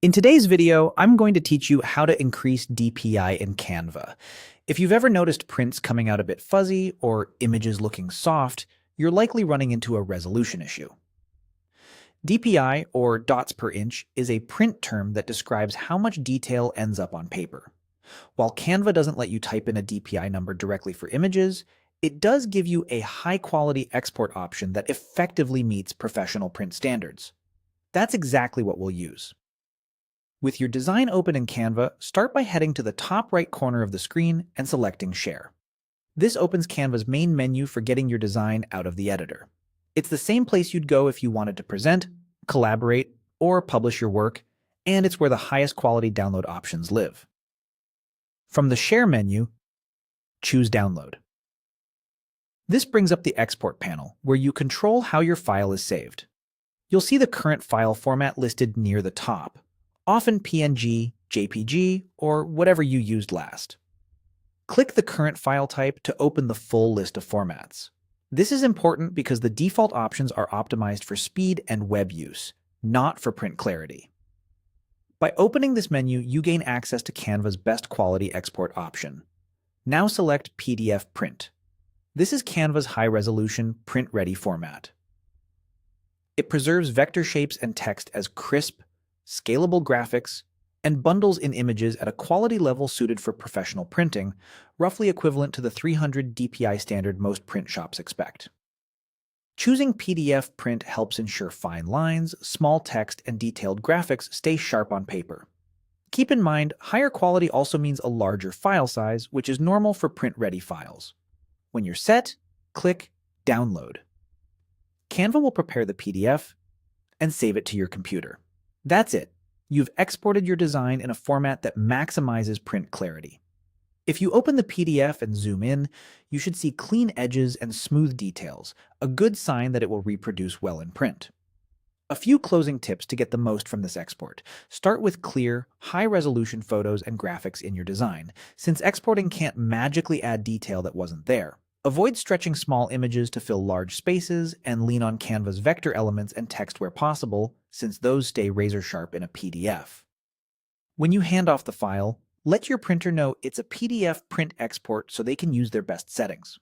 In today's video, I'm going to teach you how to increase DPI in Canva. If you've ever noticed prints coming out a bit fuzzy or images looking soft, you're likely running into a resolution issue. DPI, or dots per inch, is a print term that describes how much detail ends up on paper. While Canva doesn't let you type in a DPI number directly for images, it does give you a high-quality export option that effectively meets professional print standards. That's exactly what we'll use. With your design open in Canva, start by heading to the top right corner of the screen and selecting Share. This opens Canva's main menu for getting your design out of the editor. It's the same place you'd go if you wanted to present, collaborate, or publish your work, and it's where the highest quality download options live. From the Share menu, choose Download. This brings up the Export panel, where you control how your file is saved. You'll see the current file format listed near the top, often PNG, JPG, or whatever you used last. Click the current file type to open the full list of formats. This is important because the default options are optimized for speed and web use, not for print clarity. By opening this menu, you gain access to Canva's best quality export option. Now select PDF Print. This is Canva's high-resolution, print-ready format. It preserves vector shapes and text as crisp, scalable graphics, and bundles in images at a quality level suited for professional printing, roughly equivalent to the 300 DPI standard most print shops expect. Choosing PDF print helps ensure fine lines, small text, and detailed graphics stay sharp on paper. Keep in mind, higher quality also means a larger file size, which is normal for print-ready files. When you're set, click Download. Canva will prepare the PDF and save it to your computer. That's it. You've exported your design in a format that maximizes print clarity. If you open the PDF and zoom in, you should see clean edges and smooth details, a good sign that it will reproduce well in print. A few closing tips to get the most from this export. Start with clear, high-resolution photos and graphics in your design, since exporting can't magically add detail that wasn't there. Avoid stretching small images to fill large spaces, and lean on Canva's vector elements and text where possible, since those stay razor-sharp in a PDF. When you hand off the file, let your printer know it's a PDF print export so they can use their best settings.